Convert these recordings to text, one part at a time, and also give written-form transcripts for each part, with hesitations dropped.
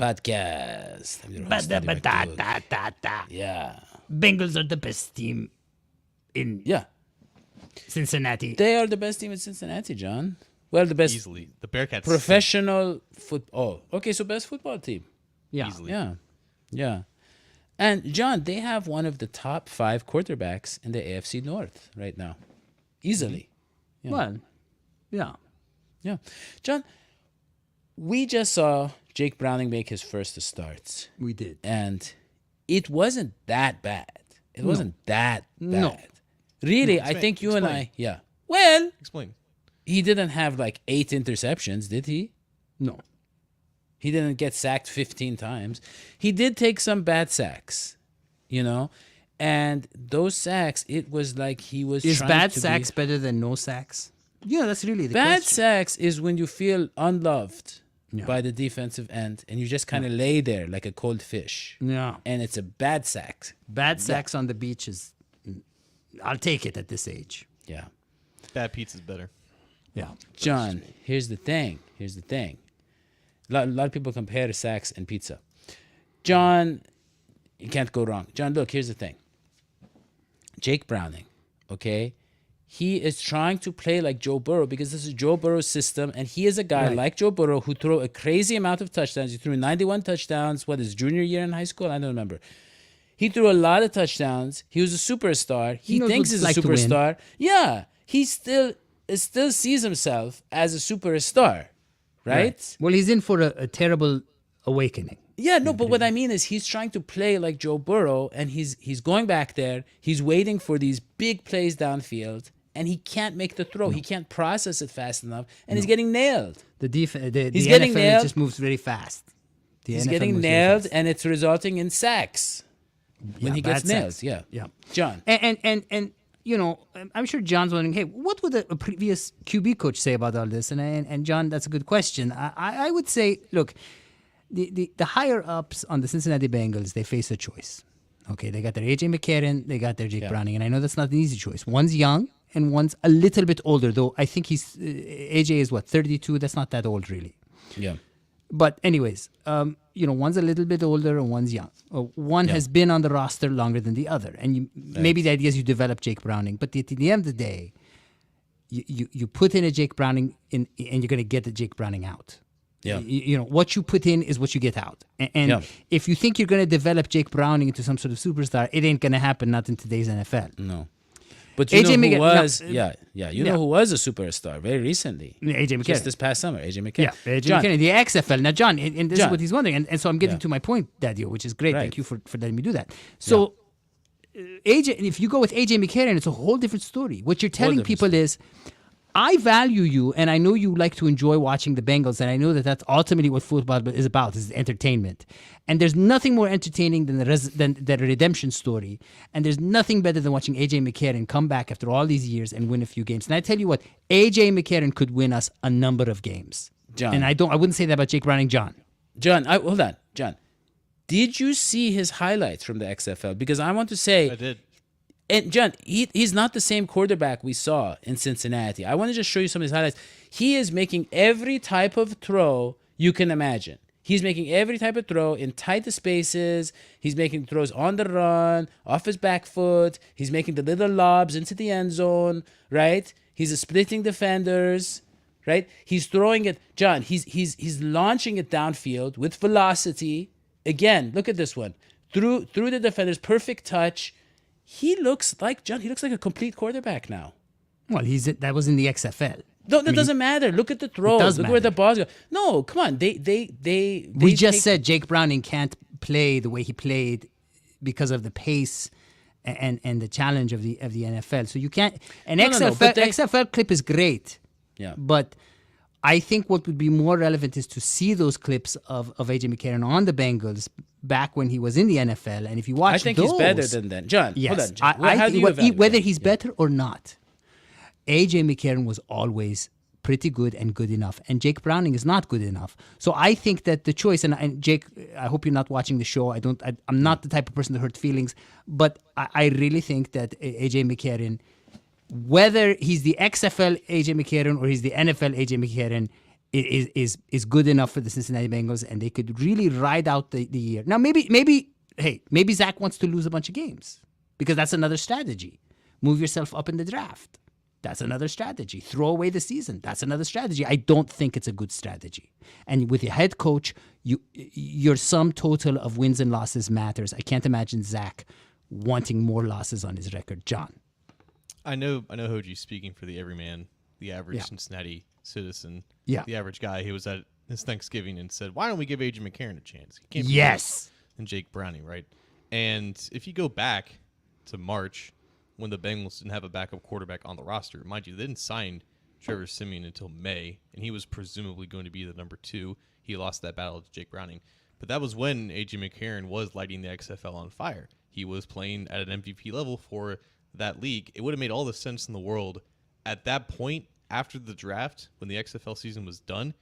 podcast. I'm your host, Dadio McDood. Yeah. Bengals are the best team in Yeah. Cincinnati. They are the best team in Cincinnati, John. Well, the best Easily. The Bearcats. professional football. Oh, okay, so best football team. Yeah. Easily. Yeah. Yeah. And, John, they have one of the top 5 quarterbacks in the AFC North right now. Easily. Yeah. Well, yeah. Yeah. John, we just saw Jake Browning make his first starts. We did. And it wasn't that bad. It wasn't that bad. No. Really, No, I think you and explain. I, yeah. Well, Explain. he didn't have like 8 interceptions, did he? No. He didn't get sacked 15 times. He did take some bad sacks, and those sacks, it was like he was Is trying bad to sacks better than no sacks? Yeah, that's really the Bad question. sacks is when you feel unloved Yeah. by the defensive end and you just kind of lay there like a cold fish. Yeah. And it's a bad sack. Bad sacks on the beach is... I'll take it at this age. Yeah. Bad pizza's better. Yeah. John, here's the thing. A lot of people compare sacks and pizza. John, you can't go wrong. John, look, here's the thing. Jake Browning, okay? He is trying to play like Joe Burrow because this is Joe Burrow's system, and he is a guy like Joe Burrow who threw a crazy amount of touchdowns. He threw 91 touchdowns, his junior year in high school? I don't remember. He threw a lot of touchdowns. He was a superstar. He knows thinks what he's it's a like to win. superstar. Yeah, he still sees himself as a superstar, right? Well, he's in for a terrible awakening. Yeah, no, but what I mean is he's trying to play like Joe Burrow, and he's going back there. He's waiting for these big plays downfield, and he can't make the throw. He can't process it fast enough, and he's getting nailed. The He's getting NFL nailed. just moves very fast. He's getting nailed, and it's resulting in sacks when he gets nailed. Yeah, Yeah. John. And I'm sure John's wondering, hey, what would a previous QB coach say about all this? And John, that's a good question. I would say, look, the higher ups on the Cincinnati Bengals, they face a choice. Okay, they got their AJ McCarron, they got their Jake Browning, and I know that's not an easy choice. One's young and one's a little bit older, though. I think AJ is 32. That's not that old, really. Yeah. But anyways, one's a little bit older and one's young. One has been on the roster longer than the other. And maybe the idea is you develop Jake Browning. But at the end of the day, you put in a Jake Browning and you're going to get the Jake Browning out. Yeah. What you put in is what you get out. And if you think you're going to develop Jake Browning into some sort of superstar, it ain't going to happen, not in today's NFL. No. But you AJ know who McCarron- was, know who was a superstar very recently. AJ McCarron. Just this past summer, AJ McCarron. Yeah, AJ John, McCarron, the XFL. Now, John, and this John. is what he's wondering. And so I'm getting Yeah. to my point, Dadio, which is great. Right. Thank you for letting me do that. So, AJ, if you go with AJ McCarron, it's a whole different story. What you're telling different people is, I value you, and I know you like to enjoy watching the Bengals, and I know that that's ultimately what football is about, is entertainment. And there's nothing more entertaining than the redemption story. And there's nothing better than watching AJ McCarron come back after all these years and win a few games. And I tell you what, AJ McCarron could win us a number of games. John. And I wouldn't say that about Jake Browning, John. John, hold on. John, did you see his highlights from the XFL? Because I want to say... I did. And John, he's not the same quarterback we saw in Cincinnati. I want to just show you some of his highlights. He is making every type of throw you can imagine. He's making every type of throw in tight spaces. He's making throws on the run, off his back foot. He's making the little lobs into the end zone, right? He's splitting defenders, right? He's throwing it. John, he's launching it downfield with velocity. Again, look at this one. Through the defenders, perfect touch. He looks like a complete quarterback now. Well, that was in the XFL. No, that doesn't matter. Look at the throws. does Look where the matter. balls go. No, come on. They We just said Jake Browning can't play the way he played because of the pace and the challenge of the NFL. So you can't. An No, XFL but XFL clip is great. Yeah. But I think what would be more relevant is to see those clips of AJ McCarron on the Bengals back when he was in the NFL. And if you watch I think those, he's better than that. John, yes, hold on. John. I How do you think evaluate whether that? he's better or not, AJ McCarron was always pretty good and good enough, and Jake Browning is not good enough. So I think that the choice, and Jake, I hope you're not watching the show. I'm not the type of person to hurt feelings, but I really think that AJ McCarron, whether he's the XFL AJ McCarron or he's the NFL AJ McCarron, is good enough for the Cincinnati Bengals, and they could really ride out the year. Now, maybe Zach wants to lose a bunch of games because that's another strategy. Move yourself up in the draft. That's another strategy. Throw away the season. That's another strategy. I don't think it's a good strategy. And with your head coach, your sum total of wins and losses matters. I can't imagine Zach wanting more losses on his record. John. I know Hodgie speaking for the everyman, the average Yeah. Cincinnati citizen, Yeah. the average guy who was at his Thanksgiving and said, "Why don't we give AJ McCarron a chance? He can't be Yes. worse than Jake Browning, right?" And if you go back to March, when the Bengals didn't have a backup quarterback on the roster, mind you, they didn't sign Trevor Siemian until May, and he was presumably going to be the number 2. He lost that battle to Jake Browning. But that was when AJ McCarron was lighting the XFL on fire. He was playing at an MVP level for that league. It would have made all the sense in the world at that point, after the draft, when the XFL season was done,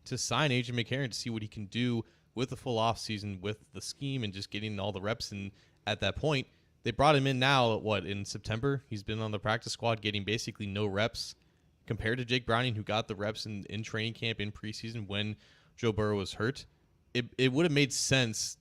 to sign AJ McCarron to see what he can do with the full offseason, with the scheme, and just getting all the reps in at that point. They brought him in now, in September? He's been on the practice squad getting basically no reps compared to Jake Browning, who got the reps in training camp, in preseason when Joe Burrow was hurt. It would have made sense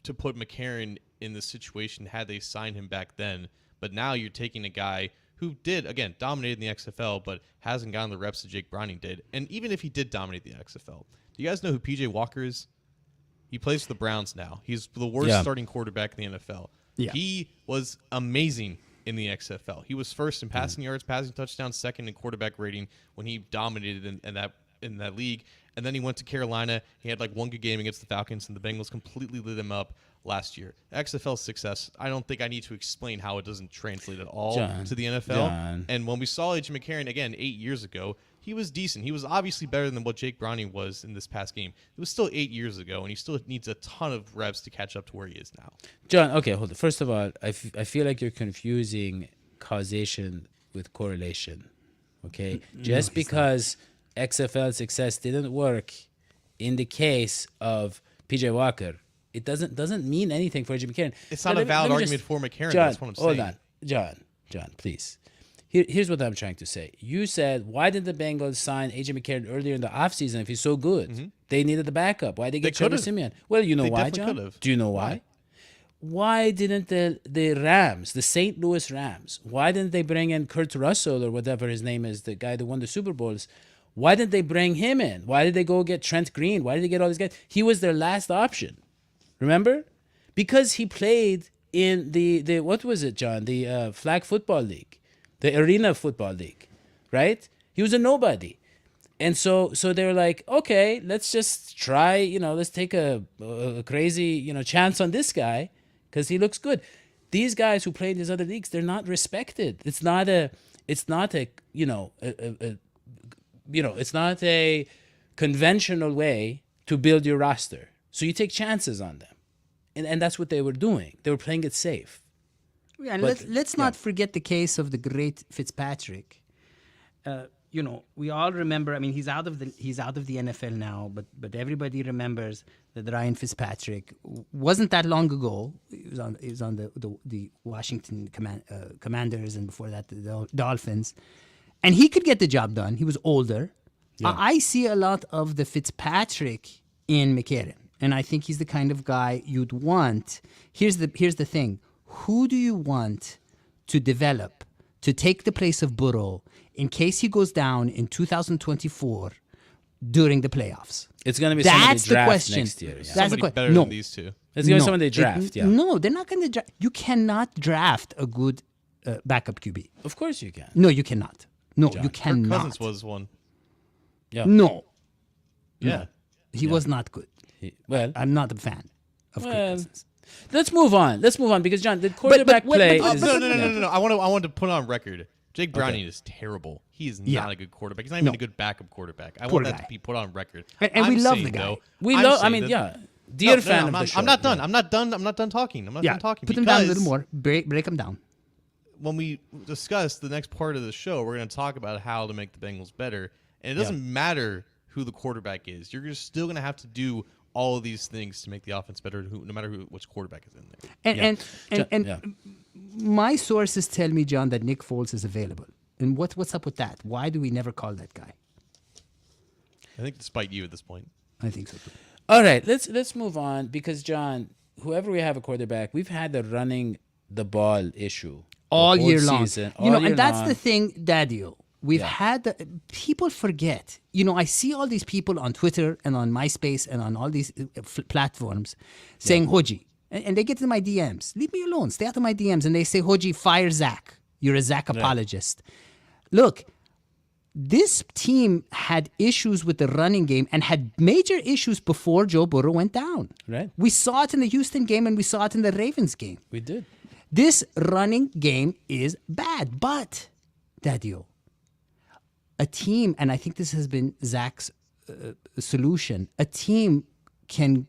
to put McCarron in this situation had they signed him back then. But now you're taking a guy who did, again, dominate in the XFL, but hasn't gotten the reps that Jake Browning did. And even if he did dominate the XFL, do you guys know who PJ Walker is? He plays for the Browns now. He's the worst starting quarterback in the NFL. Yeah. He was amazing in the XFL. He was first in passing yards, passing touchdowns, second in quarterback rating when he dominated in that league. And then he went to Carolina. He had one good game against the Falcons, and the Bengals completely lit him up last year. XFL success, I don't think I need to explain how it doesn't translate at all to the NFL. And when we saw AJ McCarron, again, 8 years ago, he was decent. He was obviously better than what Jake Browning was in this past game. It was still 8 years ago, and he still needs a ton of reps to catch up to where he is now. John, okay, hold on. First of all, I feel like you're confusing causation with correlation. Okay? Just because XFL success didn't work in the case of PJ Walker, it doesn't mean anything for AJ McCarron. It's not a valid argument for McCarron. John, that's what I'm saying. Hold on. John, please. Here's what I'm trying to say. You said, why did the Bengals sign AJ McCarron earlier in the offseason if he's so good? They needed the backup. Why did they get Trevor Siemian? Well, you know why, John? Could've. Do you know why? Why didn't the Rams, the St. Louis Rams, why didn't they bring in Kurt Russell or whatever his name is, the guy that won the Super Bowls? Why didn't they bring him in? Why did they go get Trent Green? Why did they get all these guys? He was their last option. Remember? Because he played in the what was it, John? The flag football league. The Arena Football League, right? He was a nobody. And so they were like, okay, let's just try, let's take a crazy, chance on this guy because he looks good. These guys who play in these other leagues, they're not respected. It's not a conventional way to build your roster. So you take chances on them. And that's what they were doing. They were playing it safe. Yeah, and let's not forget the case of the great Fitzpatrick. We all remember. I mean, he's out of the NFL now, but everybody remembers that Ryan Fitzpatrick wasn't that long ago. He was on the Washington Commanders, and before that the Dolphins, and he could get the job done. He was older. Yeah. I see a lot of the Fitzpatrick in McCarron, and I think he's the kind of guy you'd want. Here's the thing. Who do you want to develop to take the place of Burrow in case he goes down in 2024 during the playoffs? It's going to be someone they draft next year. Yeah. Somebody better than these two. It's going to be someone they draft, No, they're not going to draft. You cannot draft a good backup QB. Of course you can. No, you cannot. No, John, you cannot. Kirk Cousins was one. Yeah. No. Yeah. No. He was not good. I'm not a fan of Kirk Cousins. Let's move on because John, the quarterback play is No. I want to put on record. Jake Browning is terrible. He is not a good quarterback. He's not even a good backup quarterback. I want that to be put on record. And we love the guy. Dear fan of the show. I'm not done. I'm not done talking. I'm not done talking. Put him down a little more. Break him down. When we discuss the next part of the show, we're going to talk about how to make the Bengals better. And it doesn't matter who the quarterback is. You're just still going to have to do all of these things to make the offense better, no matter which quarterback is in there. And my sources tell me, John, that Nick Foles is available. And what's up with that? Why do we never call that guy? I think despite you at this point. I think so too. All right, let's move on because John, whoever we have a quarterback, we've had the running the ball issue the All whole year long. season, You know, all year and that's long. the thing, Dadio. We've Yeah. had people forget. You know, I see all these people on Twitter and on MySpace and on all these platforms saying Hodgie, and they get to my DMs. Leave me alone. Stay out of my DMs. And they say, Hodgie, fire Zach. You're a Zach apologist. Look, this team had issues with the running game and had major issues before Joe Burrow went down. Right. We saw it in the Houston game and we saw it in the Ravens game. We did. This running game is bad, but Dadio, a team, and I think this has been Zach's solution. A team can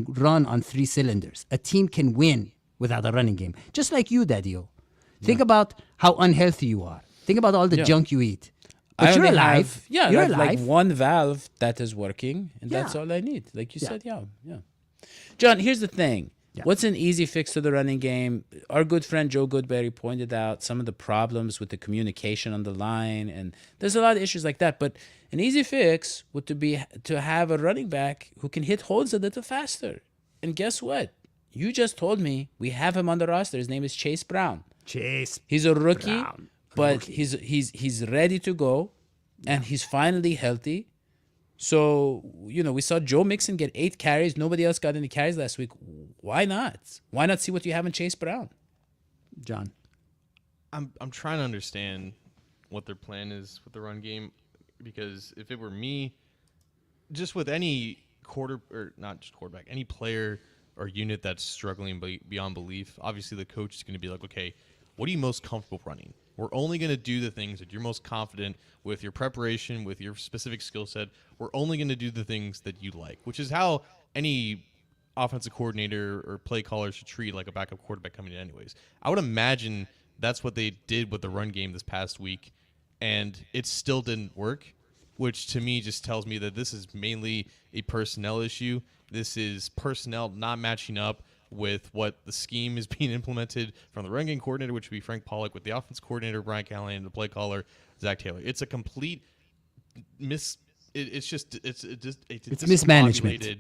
run on 3 cylinders. A team can win without a running game, just like you, Dadio. Think about how unhealthy you are. Think about all the junk you eat. But you're only alive. Have, you're I have like alive. one valve that is working, and that's Yeah. all I need. Like you Yeah. said, yeah. John, here's the thing. Yeah. What's an easy fix to the running game? Our good friend Joe Goodberry pointed out some of the problems with the communication on the line, and there's a lot of issues like that. But an easy fix would be to have a running back who can hit holes a little faster. And guess what? You just told me we have him on the roster. His name is Chase Brown. Chase. He's a rookie, Brown. but he's ready to go, and he's finally healthy. So, you know, we saw Joe Mixon get 8 carries. Nobody else got any carries last week. Why not? Why not see what you have in Chase Brown? John. I'm trying to understand what their plan is with the run game, because if it were me, just with any not just quarterback, any player or unit that's struggling beyond belief, obviously the coach is going to be like, okay, what are you most comfortable running? We're only going to do the things that you're most confident with, your preparation, with your specific skill set. We're only going to do the things that you like, which is how any offensive coordinator or play caller should treat like a backup quarterback coming in anyways. I would imagine that's what they did with the run game this past week, and it still didn't work, which to me just tells me that this is mainly a personnel issue. This is personnel not matching up with what the scheme is being implemented from the run game coordinator, which would be Frank Pollock, with the offense coordinator, Brian Callahan, and the play caller, Zach Taylor. It's a complete it's mismanagement. discombobulated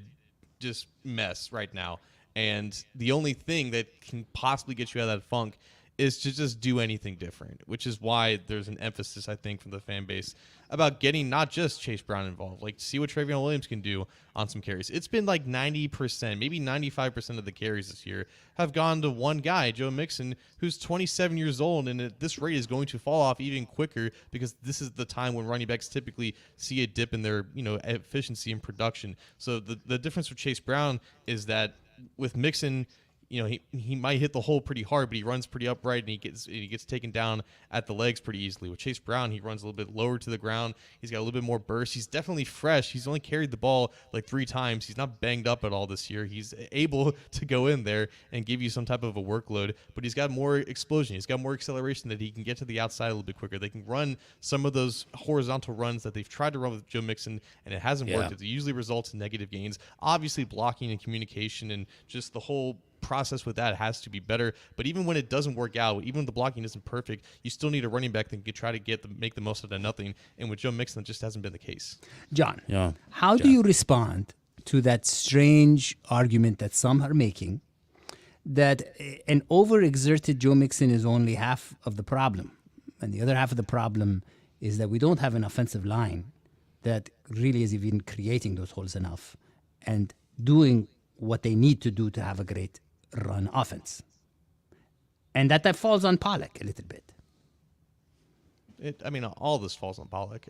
just mess right now. And the only thing that can possibly get you out of that funk is to just do anything different, which is why there's an emphasis, I think, from the fan base about getting not just Chase Brown involved, like see what Trevion Williams can do on some carries. It's been like 90%, maybe 95% of the carries this year have gone to one guy, Joe Mixon, who's 27 years old, and at this rate is going to fall off even quicker because this is the time when running backs typically see a dip in their efficiency and production. So the difference with Chase Brown is that with Mixon, he might hit the hole pretty hard, but he runs pretty upright, and he gets taken down at the legs pretty easily. With Chase Brown, he runs a little bit lower to the ground. He's got a little bit more burst. He's definitely fresh. He's only carried the ball like 3 times. He's not banged up at all this year. He's able to go in there and give you some type of a workload, but he's got more explosion. He's got more acceleration that he can get to the outside a little bit quicker. They can run some of those horizontal runs that they've tried to run with Joe Mixon, and it hasn't worked. It usually results in negative gains. Obviously, blocking and communication and just the whole process with that has to be better. But even when it doesn't work out, even when the blocking isn't perfect, you still need a running back that can try to make the most of that nothing. And with Joe Mixon, it just hasn't been the case. John, Yeah. how do you respond to that strange argument that some are making that an overexerted Joe Mixon is only half of the problem, and the other half of the problem is that we don't have an offensive line that really is even creating those holes enough and doing what they need to do to have a great run offense, and that falls on Pollock a little bit. All this falls on Pollock.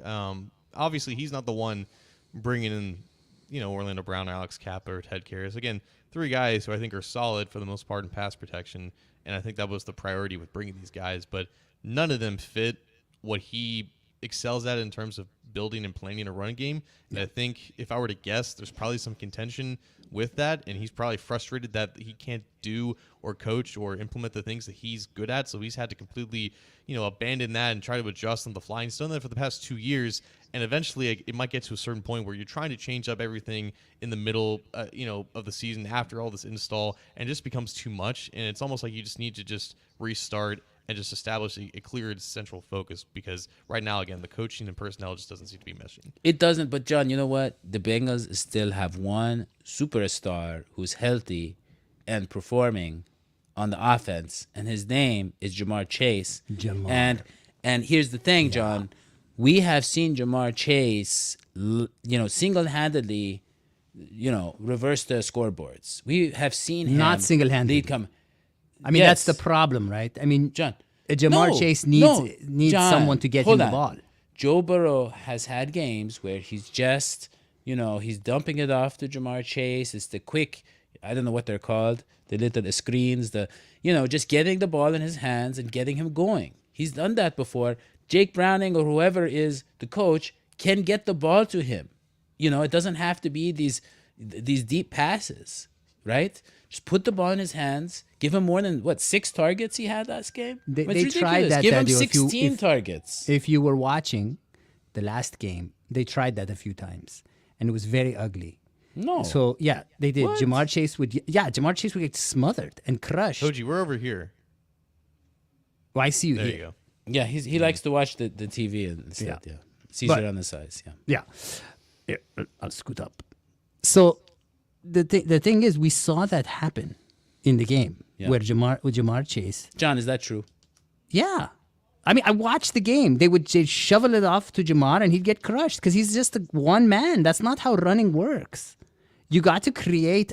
Obviously, he's not the one bringing in, Orlando Brown, Alex Kappa, Ted Karras. Again, 3 guys who I think are solid for the most part in pass protection, and I think that was the priority with bringing these guys. But none of them fit what he excels at in terms of building and planning a run game. And I think if I were to guess, there's probably some contention with that, and he's probably frustrated that he can't do or coach or implement the things that he's good at. So he's had to completely, abandon that and try to adjust on the fly. He's done that for the past 2 years, and eventually it might get to a certain point where you're trying to change up everything in the middle, of the season after all this install, and it just becomes too much. And it's almost like you just need to just restart and just establish a clear central focus, because right now, again, the coaching and personnel just doesn't seem to be meshing. It doesn't, but John, you know what? The Bengals still have one superstar who's healthy and performing on the offense, and his name is Jamar Chase. Jamar. And here's the thing, John. We have seen Jamar Chase, single-handedly, reverse the scoreboards. We have seen him Not single-handedly. lead come. I mean, Yes. that's the problem, right? I mean, John. Jamar Chase needs John, someone to get him hold the on. ball. Joe Burrow has had games where he's just, he's dumping it off to Jamar Chase. It's the quick, I don't know what they're called, the little screens, just getting the ball in his hands and getting him going. He's done that before. Jake Browning or whoever is the coach can get the ball to him. It doesn't have to be these deep passes, right? Just put the ball in his hands. Give him more than 6 targets he had last game. They It's tried ridiculous. that. Give him Dadio. 16 targets. If you were watching the last game, they tried that a few times, and it was very ugly. No. So yeah, they did. What? Jamar Chase would get smothered and crushed. Hodgie, we're over here. Well, I see you There here. you go. Yeah, he likes to watch the TV instead. Yeah. Sees But- it on the sides. Yeah. Yeah. Yeah, I'll scoot up. So the thing is, we saw that happen in the game with Jamar Chase. John, is that true? Yeah. I mean, I watched the game. They'd shovel it off to Jamar, and he'd get crushed because he's just one man. That's not how running works. You've got to create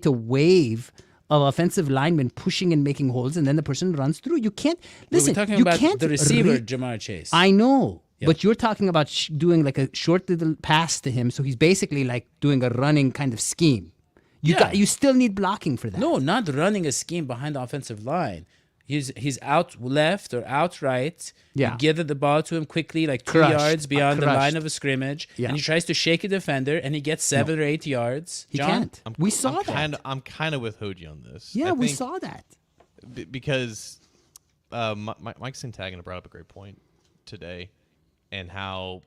a wave of offensive linemen pushing and making holes, and then the person runs through. You can't listen. We're talking you about can't the receiver, Jamar Chase. I know, but you're talking about doing like a short little pass to him, so he's basically like doing a running kind of scheme. You still need blocking for that. No, not running a scheme behind the offensive line. He's out left or out right. Yeah. You give the ball to him quickly, like 2 Crushed. yards beyond the Crushed. line of a scrimmage, Yeah. and he tries to shake a defender, and he gets 7 or 8 yards. He John? can't. We saw that. I'm kind of with Hodgie on this. Yeah, I we think saw that. because Mike Santagana brought up a great point today, and how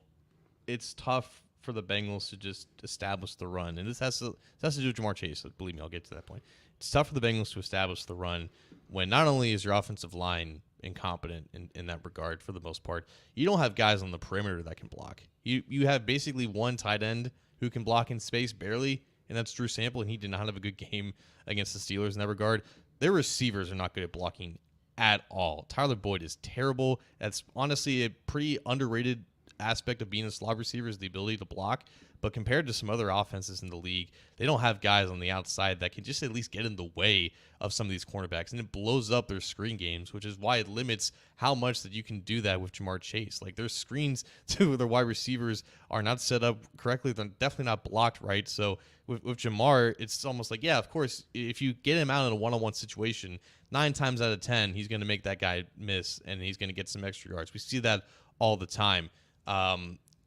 it's tough for the Bengals to just establish the run, and this has to do with Jamar Chase. Believe me, I'll get to that point. It's tough for the Bengals to establish the run when not only is your offensive line incompetent in that regard for the most part, you don't have guys on the perimeter that can block. You have basically one tight end who can block in space barely, and that's Drew Sample, and he did not have a good game against the Steelers in that regard. Their receivers are not good at blocking at all. Tyler Boyd is terrible. That's honestly a pretty underrated aspect of being a slot receiver, is the ability to block. But compared to some other offenses in the league, they don't have guys on the outside that can just at least get in the way of some of these cornerbacks, and it blows up their screen games, which is why it limits how much that you can do that with Jamar Chase. Like, their screens to their wide receivers are not set up correctly. They're definitely not blocked right. So with Jamar, it's almost like, yeah, of course, if you get him out in a one-on-one situation, 9 times out of 10, he's going to make that guy miss, and he's going to get some extra yards. We see that all the time.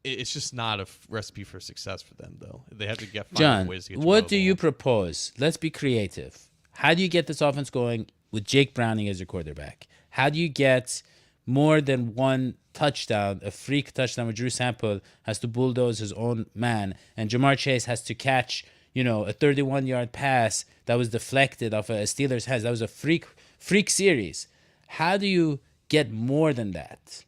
It's just not a recipe for success for them, though. They have to find John, ways to get what do you propose? Let's be creative. How do you get this offense going with Jake Browning as your quarterback? How do you get more than one touchdown, a freak touchdown where Drew Sample has to bulldoze his own man, and Jamar Chase has to catch, a 31-yard pass that was deflected off a Steelers' heads? That was a freak series. How do you get more than that?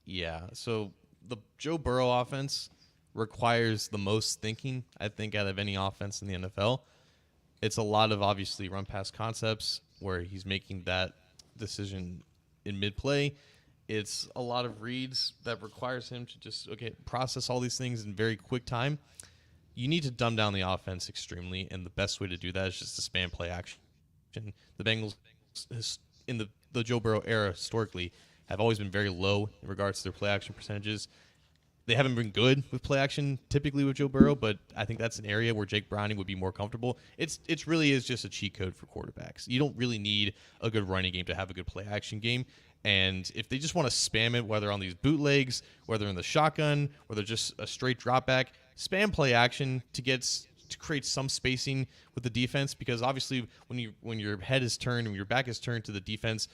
Yeah. So the Joe Burrow offense requires the most thinking, I think, out of any offense in the NFL. It's a lot of, obviously, run-pass concepts where he's making that decision in mid-play. It's a lot of reads that requires him to just, process all these things in very quick time. You need to dumb down the offense extremely, and the best way to do that is just to spam play action. The Bengals, in the Joe Burrow era, historically, have always been very low in regards to their play action percentages. They haven't been good with play action typically with Joe Burrow, but I think that's an area where Jake Browning would be more comfortable. It's really is just a cheat code for quarterbacks. You don't really need a good running game to have a good play action game. And if they just want to spam it, whether on these bootlegs, whether in the shotgun, or they're just a straight drop back, spam play action to create some spacing with the defense, because obviously when your head is turned and your back is turned to the defense,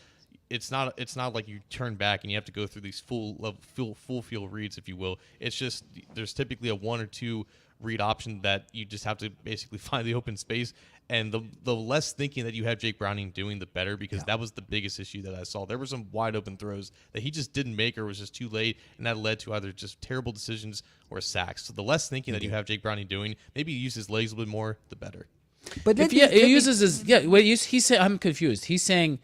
it's not like you turn back and you have to go through these full field reads, if you will. It's just there's typically a 1 or 2 read option that you just have to basically find the open space. And the less thinking that you have Jake Browning doing, the better, because that was the biggest issue that I saw. There were some wide open throws that he just didn't make or was just too late, and that led to either just terrible decisions or sacks. So the less thinking that you have Jake Browning doing, maybe you use his legs a bit more, the better. But If he uses his Wait, he said I'm confused. He's saying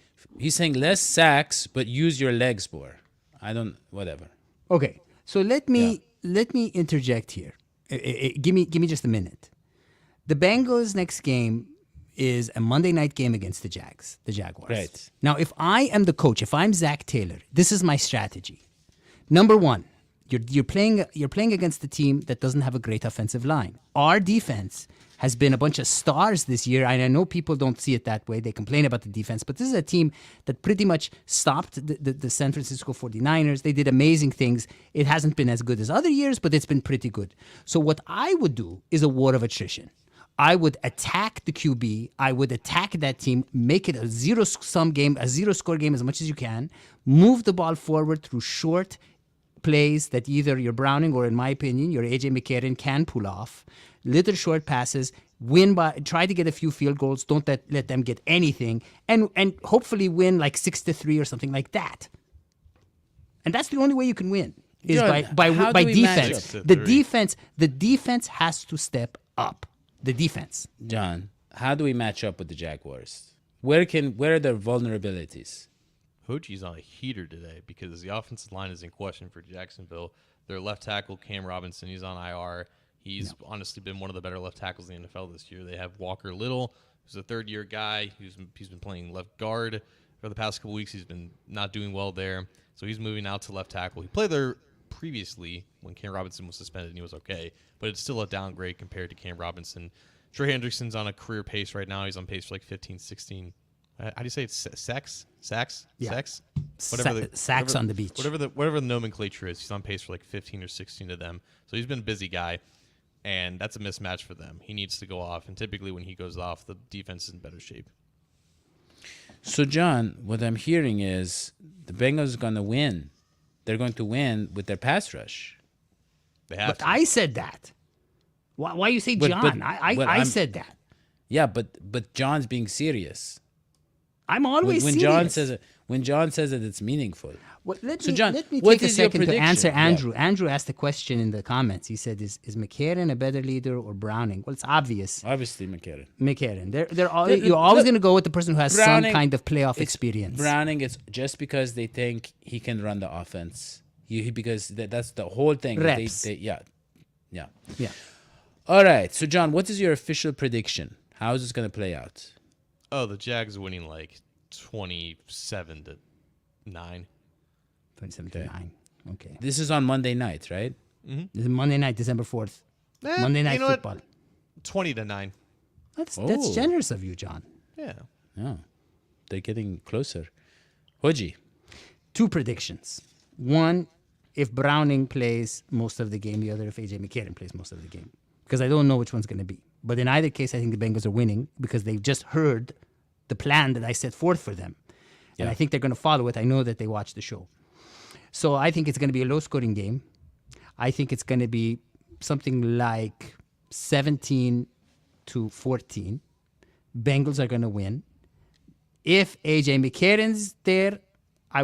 less sacks, but use your legs more. I don't whatever. Okay, so let me interject here. Give me just a minute. The Bengals' next game is a Monday night game against the Jaguars. Right. Now, if I am the coach, if I'm Zach Taylor, this is my strategy. Number one, you're playing against a team that doesn't have a great offensive line. Our defense has been a bunch of stars this year, and I know people don't see it that way. They complain about the defense, but this is a team that pretty much stopped the San Francisco 49ers. They did amazing things. It hasn't been as good as other years, but it's been pretty good. So what I would do is a war of attrition. I would attack the QB. I would attack that team, make it a zero-sum game, a zero-score game as much as you can, move the ball forward through short plays that either your Browning or, in my opinion, your AJ McCarron can pull off. Little short passes, try to get a few field goals. Don't let them get anything, and hopefully win like 6-3 or something like that. And that's the only way you can win is John, by how do we match defense. up? The defense has to step up. The defense. John, how do we match up with the Jaguars? Where are their vulnerabilities? Hodgie's on a heater today because the offensive line is in question for Jacksonville. Their left tackle, Cam Robinson, he's on IR. He's honestly been one of the better left tackles in the NFL this year. They have Walker Little, who's a third-year guy. He's been playing left guard for the past couple weeks. He's been not doing well there, so he's moving out to left tackle. He played there previously when Cam Robinson was suspended, and he was okay, but it's still a downgrade compared to Cam Robinson. Trey Hendrickson's on a career pace right now. He's on pace for like 15, 16. How do you say it? Sacks? Yeah. Sacks? Sacks on the beach. Whatever the nomenclature is, he's on pace for like 15 or 16 of them. So he's been a busy guy, and that's a mismatch for them. He needs to go off, and typically when he goes off, the defense is in better shape. So, John, what I'm hearing is the Bengals are going to win. They're going to win with their pass rush. They have But to. I said that. Why you say But- John? but- I I'm- said that. Yeah, but John's being serious. I'm always When serious. John says it, it's meaningful. Well, let So, me, John, let me what take a is your second to prediction? answer Yeah. Andrew. Andrew asked a question in the comments. He said, "Is McCarron a better leader or Browning?" Well, it's obvious. Obviously, McCarron. McCarron. You're always going to go with the person who has Browning- some kind of playoff It's experience. Browning, it's just because they think he can run the offense. Because that's the whole thing. Reps. Yeah. Yeah. All right. So, John, what is your official prediction? How is this going to play out? Oh, the Jags are winning like 27-9. 27-9. Okay. This is on Monday night, right? This is Monday night, December 4th. Monday night you know what? football. 20-9. That's Oh. generous of you, John. Yeah. Oh, they're getting closer. Hodgie. 2 predictions. One, if Browning plays most of the game. The other, if AJ McCarron plays most of the game. Because I don't know which one's going to be. But in either case, I think the Bengals are winning because they've just heard the plan that I set forth for them. And Yeah. I think they're going to follow it. I know that they watch the show. So I think it's going to be a low-scoring game. I think it's going to be something like 17-14. Bengals are going to win. If AJ McCarron's there, I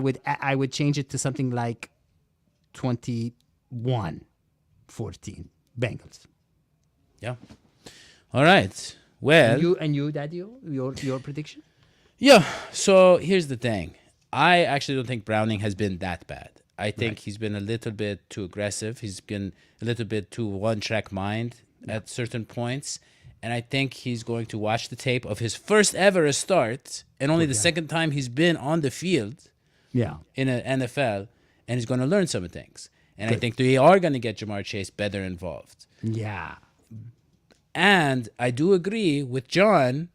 would change it to something like 21-14 Bengals. Yeah. All right. Well, And you, Dadio, your prediction? yeah. So here's the thing. I actually don't think Browning has been that bad. I think he's been a little bit too aggressive. He's been a little bit too one-track mind at certain points. And I think he's going to watch the tape of his first ever start and only the second time he's been on the field Yeah. in an NFL, and he's going to learn some things. And I think they are going to get Jamar Chase better involved. Yeah. And I do agree with John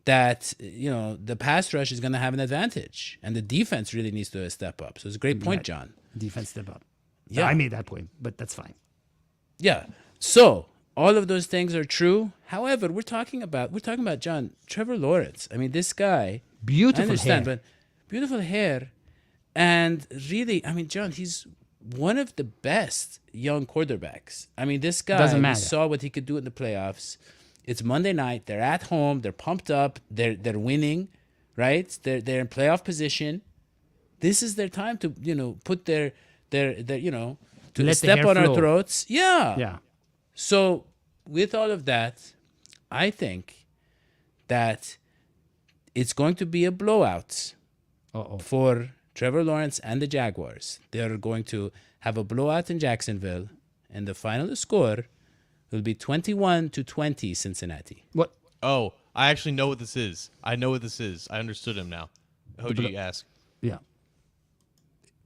that, the pass rush is going to have an advantage, and the defense really needs to step up. So it's a great point, John. Defense step up. Yeah. I made that point, but that's fine. Yeah. So all of those things are true. However, we're talking about John, Trevor Lawrence. I mean, this guy, Beautiful I understand, hair. but beautiful hair, and really, I mean, John, he's one of the best young quarterbacks. I mean, this guy, Doesn't we matter. saw what he could do in the playoffs. It's Monday night. They're at home. They're pumped up. They're winning, right? They're in playoff position. This is their time to, put their to Let the step hair on our flow. throats. Yeah. Yeah. So with all of that, I think that it's going to be a blowout Uh-oh. for Trevor Lawrence and the Jaguars. They're going to have a blowout in Jacksonville, and the final score will be 21-20 Cincinnati. What? Oh, I actually know what this is. I know what this is. I understood him now. Hodgie, ask. Yeah.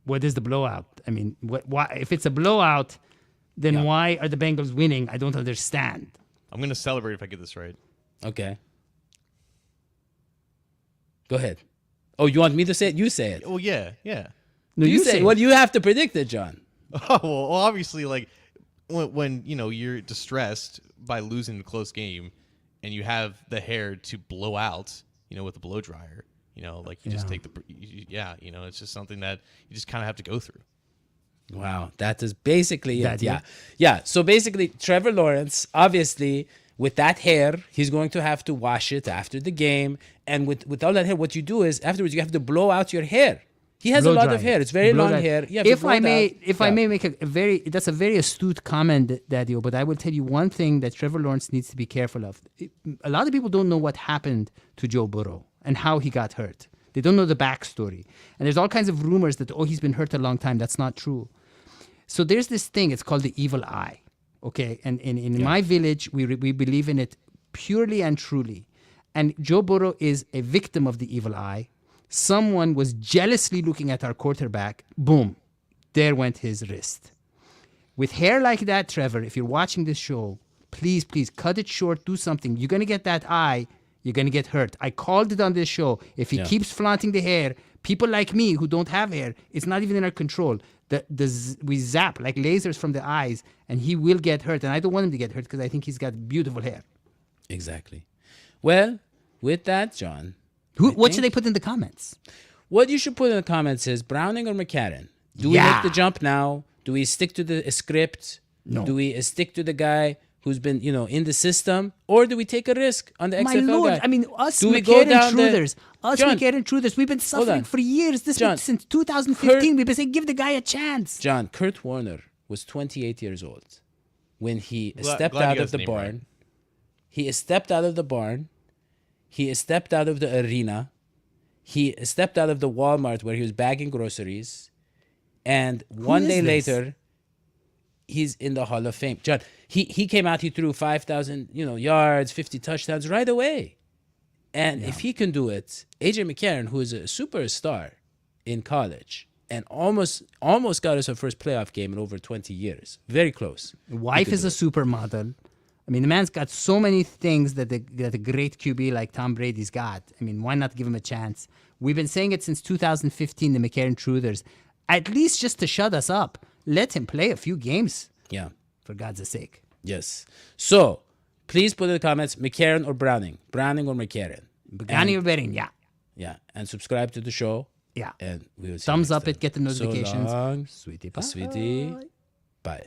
What is the blowout? I mean, why? If it's a blowout, then Yeah. why are the Bengals winning? I don't understand. I'm going to celebrate if I get this right. Okay. Go ahead. Oh, you want me to say it? You say it. Oh, yeah, yeah. No, You say it. Well, you have to predict it, John. Oh, well, obviously, like, when you're distressed by losing a close game and you have the hair to blow out, with a blow dryer, like you just take it's just something that you just kind of have to go through. Wow, that is basically it. Dadio? Yeah. So basically, Trevor Lawrence, obviously, with that hair, he's going to have to wash it after the game. And with all that hair, what you do is afterwards you have to blow out your hair. He has a lot of hair. It's very long hair. You have to If blow I it may, out. if I may make that's a very astute comment, Dadio. But I will tell you one thing that Trevor Lawrence needs to be careful of. A lot of people don't know what happened to Joe Burrow and how he got hurt. They don't know the backstory. And there's all kinds of rumors that he's been hurt a long time. That's not true. So there's this thing. It's called the evil eye. Okay, and in my village, we believe in it purely and truly. And Joe Burrow is a victim of the evil eye. Someone was jealously looking at our quarterback. Boom, there went his wrist. With hair like that, Trevor, if you're watching this show, please cut it short, do something. You're going to get that eye, you're going to get hurt. I called it on this show. If he keeps flaunting the hair, people like me who don't have hair, it's not even in our control. We zap like lasers from the eyes, and he will get hurt. And I don't want him to get hurt because I think he's got beautiful hair. Exactly. Well, with that, John, What should they put in the comments? what you should put in the comments is Browning or McCarron. Do we make the jump now? Do we stick to the script? No. Do we stick to the guy who's been, in the system? Or do we take a risk on the XFL My Lord, guy? I mean, us Do we go McCarron down truthers, John, McCarron truthers, we've been suffering on. for years. John, Since 2015, we've been saying, give the guy a chance. John, Kurt Warner was 28 years old when he stepped glad you out got of his the name barn. right. He stepped out of the barn. He stepped out of the arena. He stepped out of the Walmart where he was bagging groceries. And one is day this? later, he's in the Hall of Fame. John, he came out, he threw 5,000 yards, 50 touchdowns right away. And if he can do it, AJ McCarron, who is a superstar in college and almost got us our first playoff game in over 20 years. Very close. Wife is a supermodel. I mean, the man's got so many things that a great QB like Tom Brady's got. I mean, why not give him a chance? We've been saying it since 2015, the McCarron Truthers. At least just to shut us up, let him play a few games, Yeah. for God's sake. Yes. So, please put in the comments, McCarron or Browning. Browning or McCarron. Begani or betting, yeah. Yeah. And subscribe to the show. Yeah. And we will see Thumbs you up next it, get the time. notifications. So long. Sweetie pie. Sweetie. Bye.